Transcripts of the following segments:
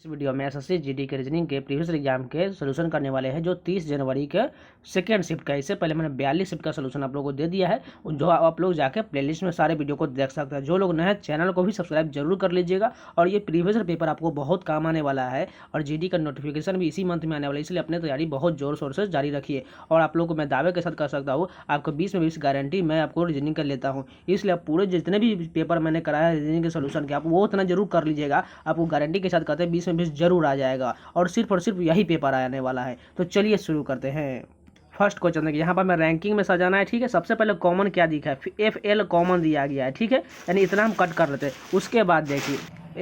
इस वीडियो में SSC GD के रीजनिंग के प्रीवियस एग्जाम के सोल्यूशन करने वाले हैं जो 30 जनवरी के सेकेंड शिफ्ट का। इससे पहले मैंने 42 शिफ्ट का सोल्यूशन आप लोगों को दे दिया है, जो आप लोग जाके प्लेलिस्ट में सारे वीडियो को देख सकते हैं। जो लोग नए चैनल को भी सब्सक्राइब जरूर कर लीजिएगा और ये प्रीवियस पेपर आपको बहुत काम आने वाला है और जीडी का नोटिफिकेशन भी इसी मंथ में आने वाला है, इसलिए अपनी तैयारी बहुत जोर शोर से जारी रखिए। और आप लोग को मैं दावे के साथ कर सकता हूँ, आपको 20 में 20 गारंटी मैं आपको रीजनिंग कर लेता हूँ। इसलिए आप पूरे जितने भी पेपर मैंने कराया है रीजनिंग के सोल्यूशन के, आप वो उतना जरूर कर लीजिएगा। आपको गारंटी के साथ कहते हैं 20 में 20 जरूर आ जाएगा और सिर्फ यही पेपर आने वाला है। तो चलिए शुरू करते हैं। फर्स्ट क्वेश्चन देखिए, यहाँ पर मैं रैंकिंग में सजाना है, ठीक है। सबसे पहले कॉमन क्या दिखा है, FL कॉमन दिया गया है, ठीक है, यानी इतना हम कट कर लेते हैं। उसके बाद देखिए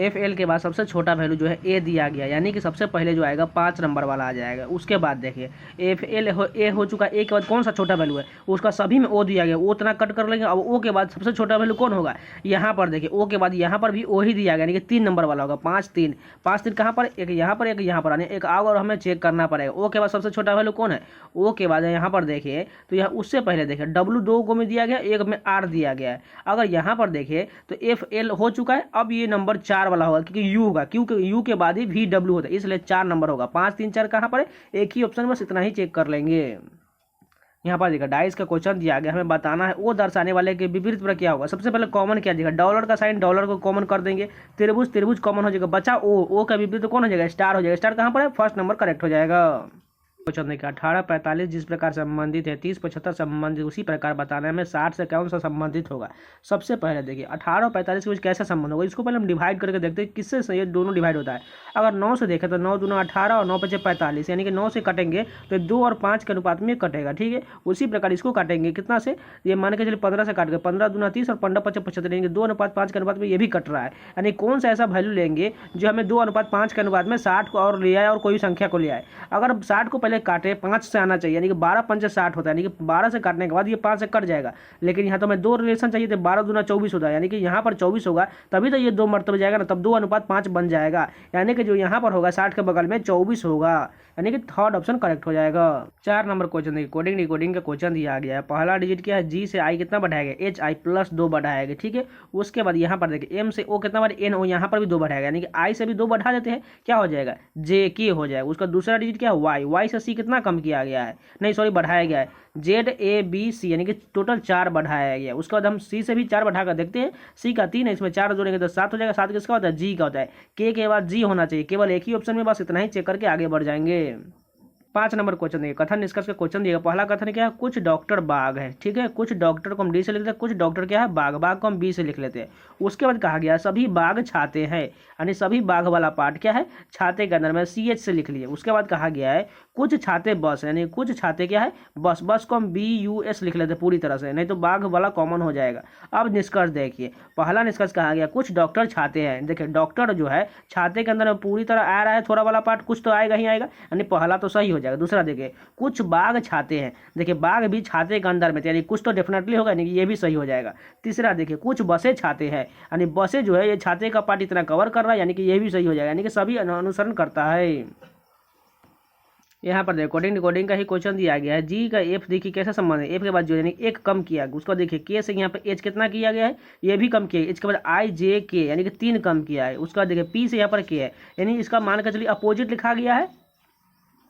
FL के बाद सबसे छोटा वैल्यू जो है A दिया गया, यानी कि सबसे पहले जो आएगा 5 नंबर वाला आ जाएगा। उसके बाद देखिए FL A हो चुका, A के बाद कौन सा छोटा वैल्यू है, उसका सभी में O दिया गया, O उतना कट कर लेंगे। अब O के बाद सबसे छोटा वैल्यू कौन होगा, यहाँ पर देखिए O के बाद यहाँ पर भी O ही दिया गया, यानी कि 3 नंबर वाला होगा। 5 3 कहाँ पर, एक यहाँ पर एक यहाँ पर, यानी एक और हमें चेक करना पड़ेगा। O के बाद सबसे छोटा वैल्यू कौन है, O के बाद यहाँ पर देखिए तो यहाँ उससे पहले देखिए W 2 को में दिया गया, एक में R दिया गया है। अगर यहाँ पर देखिए तो FL हो चुका है, अब ये नंबर 4 वाला होगा क्योंकि U होगा, क्योंकि U के बाद ही VW होता है, इसलिए 4 नंबर होगा। 5 3 4 कहाँ पर है, एक ही ऑप्शन, बस इतना ही चेक कर लेंगे। यहाँ पर देखा डाइस का क्वेश्चन दिया गया, हमें बताना है वो दर्शाने वाले के विपरीत पर क्या होगा। सबसे पहले कॉमन क्या दिखा, डॉलर का साइन, डॉलर को कॉमन कर देंगे। त्रिभुज कॉमन हो जाएगा, बचा O का विपरीत तो कौन हो जाएगा, स्टार हो जाएगा। स्टार कहाँ पर है, फर्स्ट नंबर करेक्ट हो जाएगा। क्वेश्चन देखिए 1845 जिस प्रकार संबंधित है 3075 संबंधित, उसी प्रकार बताना है हमें 60 से कौन सा संबंधित होगा। सबसे पहले देखिए 1845 के बीच कैसा संबंध होगा, इसको पहले हम डिवाइड करके देखते हैं किससे ये दोनों डिवाइड होता है। अगर 9 से देखें तो 9 दूना 18 और 9 5 45, यानी कि 9 से कटेंगे तो 2 और 5 के अनुपात में कटेगा, ठीक है। उसी प्रकार इसको काटेंगे कितना से, ये मान के चलिए 15 से काट गए, 15 दूना 30 और 15 5 75, यानी कि 2 अनुपात 5 के अनुपात में ये भी कट रहा है। यानी कौन सा ऐसा वैल्यू लेंगे जो हमें 2 अनुपात 5 के अनुपात में 60 को और ले आए और कोई संख्या को ले आए। अगर 60 को पहले काटे 5 से आना चाहिए, यानी कि 12 5 60 होता है, यानी कि 12 से काटने के बाद ये 5 से कट जाएगा। लेकिन यहाँ तो हमें 2 रिलेशन चाहिए थे, 12 दूना 24 होता है, यानी कि यहाँ पर 24 होगा तभी तो ये 2 मरतबा जाएगा ना, तब 2 अनुपात 5 बन जाएगा। यानी कि जो यहाँ पर होगा 60 के बगल में 24 होगा, यानी कि थर्ड ऑप्शन करेक्ट हो जाएगा। 4 नंबर क्वेश्चन देखिए, कोडिंग डिकोडिंग का क्वेश्चन दिया गया है। पहला डिजिट क्या है, G से I कितना बढ़ाएगा, HI प्लस 2 बढ़ाएगा, ठीक है। उसके बाद यहाँ पर देखिए M से O कितना बढ़े, NO, यहाँ पर भी 2 बढ़ाएगा, यानी कि I से भी 2 बढ़ा देते हैं, क्या हो जाएगा, JK हो जाएगा। उसका दूसरा डिजिट क्या है, Y से C कितना कम किया गया है, नहीं सॉरी बढ़ाया गया है, ZABC, यानी कि टोटल 4 बढ़ाया गया। उसके बाद हम C से भी 4 बढ़ा कर देखते हैं, C का 3 है, इसमें 4 जोड़ेंगे तो 7 हो जाएगा। 7 किसका होता है, G का होता है। K के बाद G होना चाहिए, केवल एक ही ऑप्शन में, बस इतना ही चेक करके आगे बढ़ जाएंगे। 5 नंबर क्वेश्चन देखिए, कथन निष्कर्ष का क्वेश्चन दिया। पहला कथन क्या है, कुछ डॉक्टर बाघ है, ठीक है। कुछ डॉक्टर को हम D से लिख लेते हैं, कुछ डॉक्टर क्या है, बाघ, बाघ को हम B से लिख लेते हैं। उसके बाद कहा गया सभी बाघ छाते हैं, यानी सभी बाघ वाला पार्ट क्या है, छाते के अंदर में CH से लिख लिए। उसके बाद कहा गया है कुछ छाते बस, यानी कुछ छाते क्या है, बस, बस को हम BUS लिख लेते हैं पूरी तरह से, नहीं तो बाघ वाला कॉमन हो जाएगा। अब निष्कर्ष देखिए, पहला निष्कर्ष कहा गया कुछ डॉक्टर छाते हैं। देखिए डॉक्टर जो है छाते के अंदर में पूरी तरह आ रहा है, थोड़ा वाला पार्ट कुछ तो आएगा ही आएगा, यानी पहला तो सही हो जाएगा। दूसरा देखिए कुछ बाघ छाते हैं, देखिए बाघ भी छाते के अंदर में, यानी कुछ तो डेफिनेटली होगा, यानी ये भी सही हो जाएगा। तीसरा देखिए कुछ बसें छाते हैं, यानी बसें जो है ये छाते का पार्ट इतना कवर कर रहा है, यानी कि ये भी सही हो जाएगा, यानी कि सभी अनुसरण करता है। यहाँ पर देखो कोडिंग डिकोडिंग का ही क्वेश्चन दिया गया है। G का F देखिए कैसा संबंध है, F के बाद जो यानी एक कम किया, उसको देखिए K से यहाँ पर H कितना किया गया है, ये भी कम किया है। H के बाद I J K, यानी कि 3 कम किया है। उसका देखिए P से यहाँ पर K है, यानी इसका मान कर चलिए अपोजिट लिखा गया है,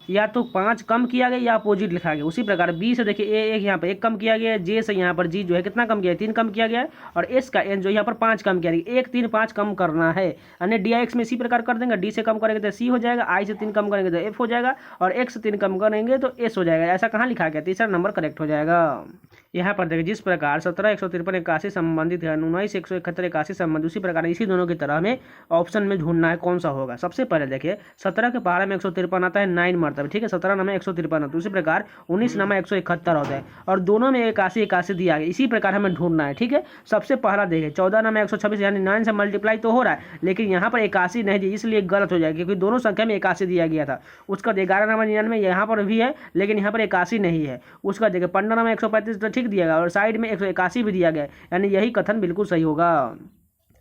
या तो 5 कम किया गया या अपोजिट लिखा गया। उसी प्रकार B से देखिए एक यहाँ पर 1 कम किया गया है, J से यहाँ पर G जो है कितना कम किया है, 3 कम किया गया है, और S का N जो यहाँ पर 5 कम किया गया, 1 3 5 कम करना है, यानी DIX में इसी प्रकार कर देंगे। D से कम करेंगे तो C हो जाएगा, I से 3 कम करेंगे तो F हो जाएगा, और X से 3 कम करेंगे तो S हो जाएगा। ऐसा कहाँ लिखा गया, तीसरा नंबर करेक्ट हो जाएगा। यहाँ पर देखिए जिस प्रकार 17 153 81 संबंधित है, 19 171 81 संबंधित, उसी प्रकार इसी दोनों की तरह हमें ऑप्शन में ढूंढना है कौन सा होगा। सबसे पहले देखिए 17 के पहाड़े में 153 आता है 9 मरतबा, ठीक है। 17 नाम 153 होता है, उसी प्रकार 19 नाम 171 होता है, और दोनों में 81 81 दिया गया। इसी प्रकार हमें ढूंढना है, ठीक है। सबसे पहला देखिए 14 नाम 126, यानी 9 से मल्टीप्लाई तो हो रहा है, लेकिन यहाँ पर 81 नहीं दिया, इसलिए गलत हो जाएगा, क्योंकि दोनों संख्या में 81 दिया गया था। उसका 11 नाम 99 यहाँ पर भी है, लेकिन यहाँ पर 81 नहीं है। उसका देखिए 15 नाम 135 तो ठीक दिया गया, और साइड में 181 भी दिया गया, यानी यही कथन बिल्कुल सही होगा।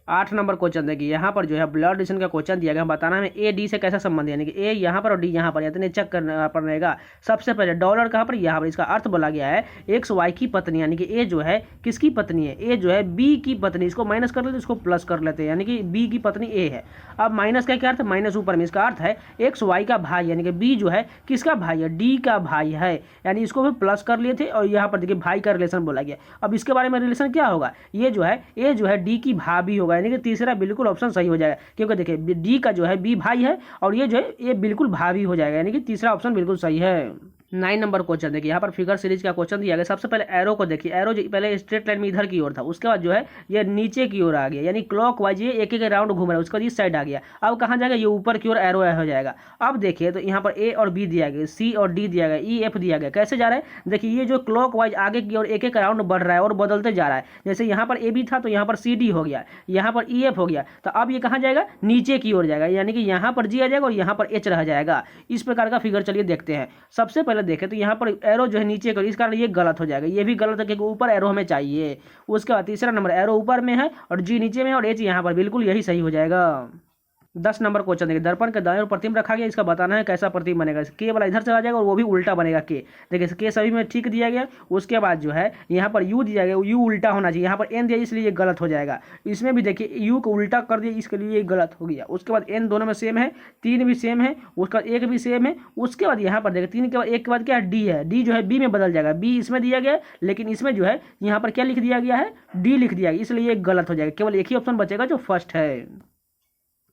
8 नंबर क्वेश्चन देखिए, यहाँ पर जो है ब्लड रिलेशन का क्वेश्चन दिया गया, बताना है ए डी से कैसा संबंध है, यानी कि ए यहाँ पर और डी यहाँ पर, यानी चेक करना पड़ेगा। सबसे पहले डॉलर कहाँ पर, यहाँ पर। इसका अर्थ बोला गया है एक्स वाई की पत्नी, यानी कि ए जो है किसकी पत्नी है, ए जो है बी की पत्नी। इसको माइनस कर लेते, इसको प्लस कर लेते हैं, यानी कि बी की पत्नी ए है। अब माइनस का क्या अर्थ है, माइनस ऊपर में, इसका अर्थ है एक्स वाई का भाई, यानी कि बी जो है किसका भाई है, डी का भाई है, यानी इसको भी प्लस कर लिए थे और यहाँ पर देखिए भाई का रिलेशन बोला गया। अब इसके बारे में रिलेशन क्या होगा, ये जो है ए जो है डी की भाभी होगा, यानी कि तीसरा बिल्कुल ऑप्शन सही हो जाएगा, क्योंकि देखिए डी का जो है बी भाई है और ये जो है ये बिल्कुल भाभी हो जाएगा, यानी कि तीसरा ऑप्शन बिल्कुल सही है। 9 नंबर क्वेश्चन देखिए, यहाँ पर फिगर सीरीज का क्वेश्चन दिया गया। सबसे पहले एरो को देखिए, एरो जो पहले स्ट्रेट लाइन में इधर की ओर था, उसके बाद जो है ये नीचे की ओर आ गया, यानी क्लॉक वाइज ये एक एक राउंड घूम रहा है, उसके बाद इस साइड आ गया। अब कहाँ जाएगा, ये ऊपर की ओर एरो हो जाएगा। अब देखिए तो यहाँ पर ए और बी दिया गया, सी और डी दिया गया, ई एफ दिया गया। कैसे जा रहा है, देखिए ये जो क्लॉक वाइज आगे की ओर एक एक राउंड बढ़ रहा है और बदलते जा रहा है। जैसे यहाँ पर ए बी था तो यहाँ पर सी डी हो गया, यहाँ पर ई एफ हो गया, तो अब ये कहाँ जाएगा, नीचे की ओर जाएगा, यानी कि यहाँ पर जी आ जाएगा और यहाँ पर एच रह जाएगा। इस प्रकार का फिगर चलिए देखते हैं। सबसे पहले देखें तो यहाँ पर एरो जो है नीचे कर, इस कारण ये गलत हो जाएगा, ये भी गलत है क्योंकि ऊपर एरो हमें चाहिए। उसके बाद तीसरा नंबर एरो ऊपर में है और जी नीचे में है और एच यहाँ पर, बिल्कुल यही सही हो जाएगा। 10 नंबर क्वेश्चन देखिए, दर्पण के दाएं ओर प्रतिबिंब रखा गया, इसका बताना है कैसा प्रतिबिंब बनेगा। के वाला इधर चला जाएगा और वो भी उल्टा बनेगा के। देखिए के सभी में ठीक दिया गया। उसके बाद जो है यहाँ पर यू दिया गया, यू उल्टा होना चाहिए, यहाँ पर एन दिया इसलिए ये गलत हो जाएगा। इसमें भी देखिए यू को उल्टा कर दिया, इसके लिए ये गलत हो गया। उसके बाद एन दोनों में सेम है, 3 भी सेम है, उसका एक भी सेम है। उसके बाद यहाँ पर देखिए 3 के बाद एक के बाद क्या है, डी है, डी जो है बी में बदल जाएगा। बी इसमें दिया गया लेकिन इसमें जो है यहाँ पर क्या लिख दिया गया है, डी लिख दिया गया, इसलिए ये गलत हो जाएगा। केवल एक ही ऑप्शन बचेगा जो फर्स्ट है।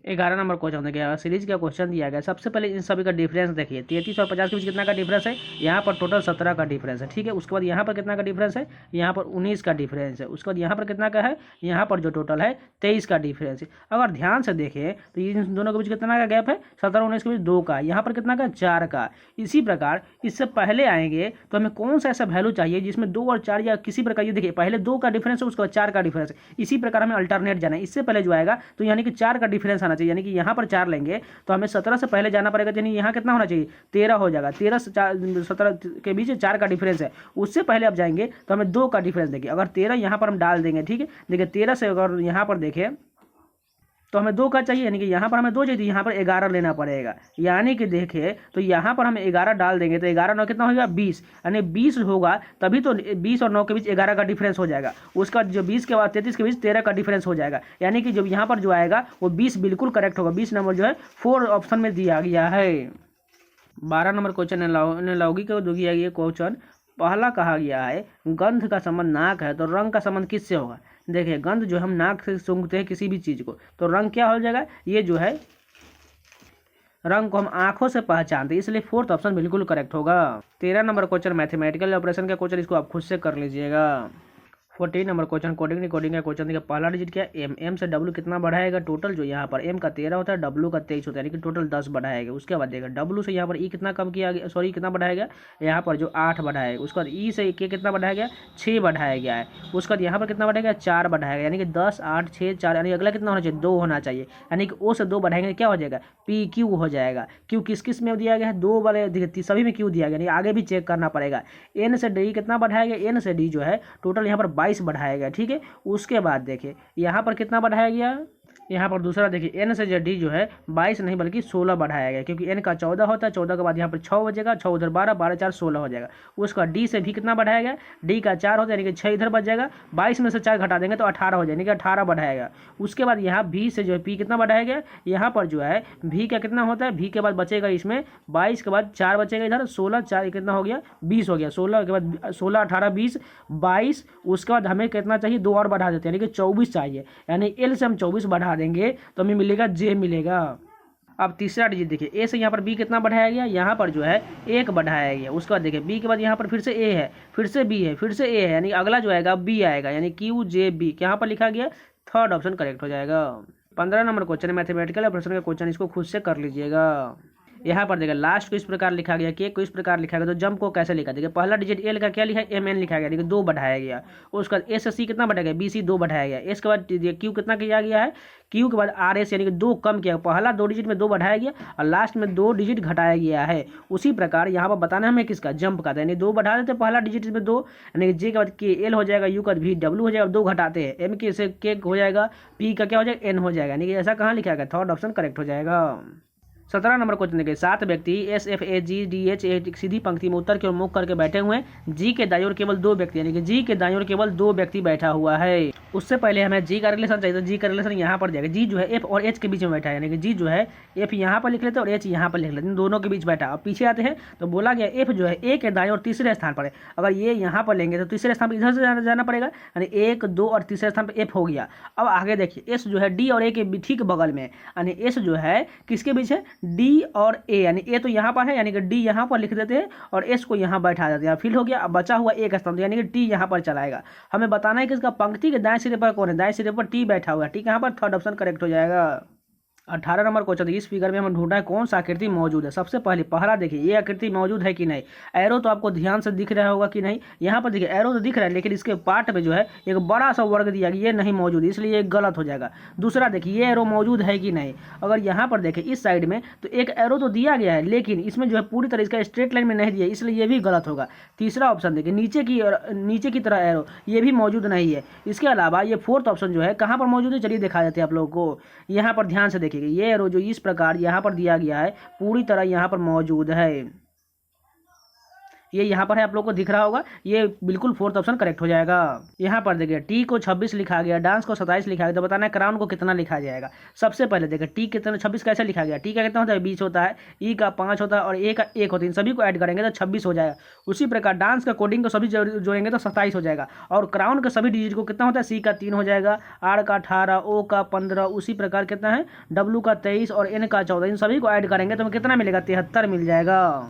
11 नंबर क्वेश्चन देखिए, सीरीज का क्वेश्चन दिया गया। सबसे पहले इन सभी का डिफरेंस देखिए, 33 और 50 के बीच कितना का डिफरेंस है, यहाँ पर टोटल 17 का डिफरेंस है, ठीक है। उसके बाद यहाँ पर कितना का डिफरेंस है, यहाँ पर 19 का डिफरेंस है। उसके बाद यहाँ पर कितना का है, यहाँ पर जो टोटल है 23 का डिफरेंस है। अगर ध्यान से देखें तो इन दोनों के बीच कितना का गैप है, 17 19 के बीच 2 का, यहाँ पर कितना का 4 का। इसी प्रकार इससे पहले आएंगे तो हमें कौन सा ऐसा वैल्यू चाहिए जिसमें 2 और 4 या किसी प्रकार, ये देखिए पहले 2 का डिफरेंस है, उसके बाद 4 का डिफरेंस है। इसी प्रकार हमें अल्टरनेट जाना है। इससे पहले जो आएगा तो यानी कि 4 का डिफरेंस आना चाहिए, यानी कि यहाँ पर 4 लेंगे तो हमें 17 से पहले जाना पड़ेगा, यानी यहाँ कितना होना चाहिए, 13 हो जाएगा। 13 से 17 के बीच 4 का डिफरेंस है। उससे पहले अब जाएंगे तो हमें 2 का डिफरेंस देखिए। अगर 13 यहाँ पर हम डाल देंगे, ठीक है, देखिए 13 से अगर यहाँ पर देखें तो हमें 2 का चाहिए, यानी कि यहाँ पर हमें 2 चाहिए, यहाँ पर 11 लेना पड़ेगा। यानी कि देखिए तो यहाँ पर हम 11 डाल देंगे तो 11 9 कितना होगा, 20, यानी 20 होगा तभी तो 20 और 9 के बीच 11 का डिफरेंस हो जाएगा। उसका जो 20 के बाद 33 के बीच 13 का डिफरेंस हो जाएगा, यानी कि जो यहाँ पर जो आएगा वो 20 बिल्कुल करेक्ट होगा। 20 नंबर जो है 4 ऑप्शन में दिया गया है। 12 नंबर क्वेश्चन एनालॉगी का जो दिया गया क्वेश्चन, पहला कहा गया है गंध का संबंध नाक है तो रंग का संबंध किससे होगा। देखिए गंध जो हम नाक से सूंघते हैं किसी भी चीज़ को तो रंग क्या हो जाएगा, ये जो है रंग को हम आंखों से पहचानते हैं, इसलिए 4th ऑप्शन बिल्कुल करेक्ट होगा। 13 नंबर क्वेश्चन मैथमेटिकल ऑपरेशन का क्वेश्चन, इसको आप खुद से कर लीजिएगा। 14 नंबर क्वेश्चन कोडिंग डिकोडिंग का क्वेश्चन देखिए, पहला डिजिट क्या है, एम। एम से डब्ल्यू कितना बढ़ाएगा, टोटल जो यहाँ पर एम का 13 होता है, डब्ल्यू का 23 होता है, यानी कि टोटल 10 बढ़ाएगा। उसके बाद देखिए डब्ल्यू से यहाँ पर ई कितना कम किया गया, सॉरी कितना बढ़ाया गया, यहाँ पर जो 8 बढ़ाएगा। उसके बाद ई से के कितना बढ़ाया गया, 6 बढ़ाया गया है। उसके बाद यहाँ पर कितना बढ़ाया गया, 4 बढ़ाएगा, यानी कि 10 8 6 4, यानी अगला कितना होना चाहिए, 2 होना चाहिए, यानी कि ओ से 2 बढ़ाएंगे क्या हो जाएगा, पी क्यू हो जाएगा। क्यू किस किस में दिया गया है, 2 वाले देखिए सभी में क्यू दिया गया, यानी आगे भी चेक करना पड़ेगा। एन से डी कितना बढ़ाया गया, एन से डी जो है टोटल यहाँ पर 22 बढ़ाया गया, ठीक है। उसके बाद देखिए यहाँ पर कितना बढ़ाया गया, यहाँ पर दूसरा देखिए एन से डी जो है 22 नहीं बल्कि 16 बढ़ाया गया, क्योंकि एन का 14 होता है, 14 के बाद यहाँ पर 6 बचेगा, 6 उधर 12, 12 4 16 हो जाएगा। उसका डी से भी कितना बढ़ाया गया, डी का 4 होता है, यानी कि 6 इधर बच जाएगा, 22 में से 4 घटा देंगे तो 18 हो जाएगा, यानी कि 18 बढ़ाएगा। उसके बाद यहाँ भी से जो है पी कितना बढ़ाया गया, यहाँ पर जो है भी का कितना होता है, भी के बाद बचेगा इसमें 22 के बाद 4 बचेगा, इधर 16 4 कितना हो गया, 20 हो गया। 16 के बाद 16 18 20 22, उसके बाद हमें कितना चाहिए, 2 और बढ़ा देते हैं, यानी कि 24 चाहिए, यानी एल से हम 24 बढ़ा देंगे तो हमें मिलेगा जे मिलेगा। अब तीसरा डिजिट देखिए, ए से यहाँ पर बी कितना बढ़ाया गया, यहाँ पर जो है 1 बढ़ाया गया। उसके बाद देखिए बी के बाद यहाँ पर फिर से ए है, फिर से बी है, फिर से ए है, यानी अगला जो आएगा बी आएगा, यानी क्यू जे बी यहाँ पर लिखा गया, 3rd ऑप्शन करेक्ट हो जाएगा। 15 नंबर क्वेश्चन है मैथमेटिकल ऑपरेशन का क्वेश्चन, इसको खुद से कर लीजिएगा। यहाँ पर देखिए लास्ट को इस प्रकार लिखा गया, के को इस प्रकार लिखा गया, तो जंप को कैसे लिखा, देखिए पहला डिजिट एल का क्या लिखा है, एम एन लिखा गया, देखिए 2 बढ़ाया गया। उसके बाद एस सी कितना बढ़ाया गया, बी सी 2 बढ़ाया गया। इसके बाद क्यू कितना किया गया है, क्यू के बाद आर एस यानी कि 2 कम किया, पहला 2 डिजिट में 2 बढ़ाया गया और लास्ट में 2 डिजिट घटाया गया है। उसी प्रकार यहाँ पर बताना हमें किसका, जंप का, यानी 2 बढ़ा देते पहला डिजिट में 2, यानी जे के बाद के एल हो जाएगा, यू का भी डब्ल्यू हो जाएगा, 2 घटाते हैं एम के से के हो जाएगा, पी का क्या हो जाएगा, एन हो जाएगा, यानी कि ऐसा कहाँ लिखा गया, थर्ड ऑप्शन करेक्ट हो जाएगा। 17 नंबर क्वेश्चन देखिए, 7 व्यक्ति S F A G D H A सीधी पंक्ति में उत्तर की ओर मुख करके बैठे हुए हैं। जी के दाईं ओर केवल 2 व्यक्ति, यानी कि जी के दाईं ओर केवल 2 व्यक्ति बैठा हुआ है। उससे पहले हमें जी का रिलेशन चाहिए, तो जी का रिलेशन यहाँ पर जाएगा। जी जो है एफ और एच के बीच में बैठा है, यानी कि जी जो है एफ यहाँ पर लिख लेते हैं और एच यहाँ पर लिख लेते हैं, दोनों के बीच बैठा। अब पीछे आते हैं तो बोला गया एफ जो है ए के दाईं और तीसरे स्थान पर है। अगर ये यहाँ पर लेंगे तो तीसरे स्थान पर इधर से जाना पड़ेगा, यानी 1, 2 और तीसरे स्थान पर एफ हो गया। अब आगे देखिए एस जो है डी और ए के ठीक बगल में, यानी एस जो है किसके बीच है, डी और ए, यानी ए तो यहाँ पर है, यानी कि डी यहाँ पर लिख देते हैं और एस को यहाँ बैठा देते हैं, फिल हो गया। अब बचा हुआ एक स्तंभ, यानी कि टी यहाँ पर चलाएगा। हमें बताना है कि इसका पंक्ति के दाएं सिरे पर कौन है, दाएं सिरे पर टी बैठा हुआ है, टी यहाँ पर थर्ड ऑप्शन करेक्ट हो जाएगा। 18 नंबर क्वेश्चन, इस फिगर में हम ढूंढा है कौन सा आकृति मौजूद है। सबसे पहले पहला देखिए ये आकृति मौजूद है कि नहीं, एरो तो आपको ध्यान से दिख रहा होगा कि नहीं, यहाँ पर देखिए एरो तो दिख रहा है, लेकिन इसके पार्ट में जो है एक बड़ा सा वर्ग दिया गया, ये नहीं मौजूद, इसलिए ये गलत हो जाएगा। दूसरा देखिए ये एरो मौजूद है कि नहीं, अगर यहाँ पर देखें इस साइड में तो एक एरो तो दिया गया है, लेकिन इसमें जो है पूरी तरह इसका स्ट्रेट लाइन में नहीं दिया, इसलिए ये भी गलत होगा। तीसरा ऑप्शन देखिए नीचे की तरह एरो, ये भी मौजूद नहीं है। इसके अलावा ये फोर्थ ऑप्शन जो है कहाँ पर मौजूद है, चलिए दिखा देते हैं आप लोगों को। यहाँ पर ध्यान से देखिएगा, ये एरो जो इस प्रकार यहाँ पर दिया गया है पूरी तरह यहाँ पर मौजूद है, ये यहाँ पर है, आप लोग को दिख रहा होगा, ये बिल्कुल फोर्थ ऑप्शन करेक्ट हो जाएगा। यहाँ पर देखिए टी को 26 लिखा गया, डांस को 27 लिखा गया, तो बताना है क्राउन को कितना लिखा जाएगा। सबसे पहले देखिए टी कितना 26 कैसे लिखा गया, टी का कितना होता है 20 होता है, ई का 5 होता है और ए का 1 होता है, इन सभी को ऐड करेंगे तो 26 हो जाएगा। उसी प्रकार डांस का कोडिंग को सभी जोड़ेंगे तो 27 हो जाएगा और क्राउन के सभी डिजिट को कितना होता है, सी का 3 हो जाएगा, आर का 18, ओ का 15, उसी प्रकार कितना है डब्ल्यू का 23 और एन का 14, इन सभी को ऐड करेंगे तो हमें कितना मिलेगा, 73 मिल जाएगा।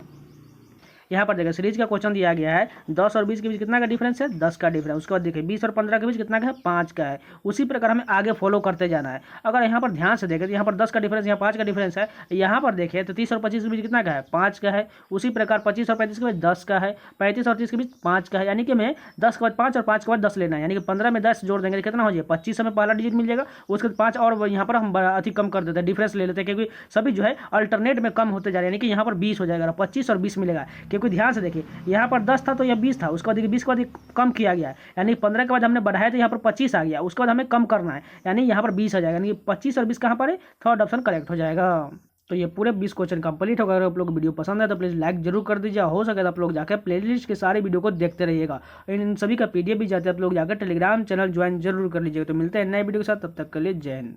यहाँ पर देखिए सीरीज का क्वेश्चन दिया गया है 10 और 20 के बीच कितना का डिफरेंस है, 10 का डिफरेंस। उसके बाद देखिए 20 और 15 के बीच कितना का है, 5 का है। उसी प्रकार हमें आगे फॉलो करते जाना है। अगर यहाँ पर ध्यान से देखें तो यहाँ पर 10 का डिफरेंस, यहाँ 5 का डिफरेंस है। यहाँ पर देखिए तो 30 और 25 के बीच कितना का है, 5 का है। उसी प्रकार 25 और 35 के बीच 10 का है, 35 और 30 के बीच 5 का है, यानी कि हमें 10 के बाद 5 और 5 के बाद 10 लेना है, यानी कि 15 में 10 जोड़ देंगे कितना हो जाएगा, 25 हमें पहला डिजिट मिल जाएगा। उसके बाद 5 और यहाँ पर हम अति कम कर देते हैं, डिफरेंस ले लेते हैं, क्योंकि सभी जो है अल्टरनेट में कम होते जा रहे हैं, यानी कि यहाँ पर 20 हो जाएगा, 25 और 20 मिलेगा। क्योंकि ध्यान से देखिए यहाँ पर 10 था तो यह 20 था, उसके बाद 20 के बाद कम किया गया है, यानी 15 के बाद हमने बढ़ाया तो यहाँ पर 25 आ गया। उसके बाद हमें कम करना है, यानी यहाँ पर 20 आ जाएगा, यानी 25 और 20 कहाँ पर है, थर्ड ऑप्शन करेक्ट हो जाएगा। तो ये पूरे 20 क्वेश्चन कंप्लीट होगा। अगर आप लोग को वीडियो पसंद है तो प्लीज़ लाइक जरूर कर दीजिए, हो सके तो आप लोग जाकर प्लेलिस्ट के सारे वीडियो को देखते रहिएगा। इन सभी का PDF भी जाते हैं, आप लोग जाकर टेलीग्राम चैनल ज्वाइन जरूर कर लीजिएगा। तो मिलते हैं नए वीडियो के साथ, तब तक के लिए जय हिंद।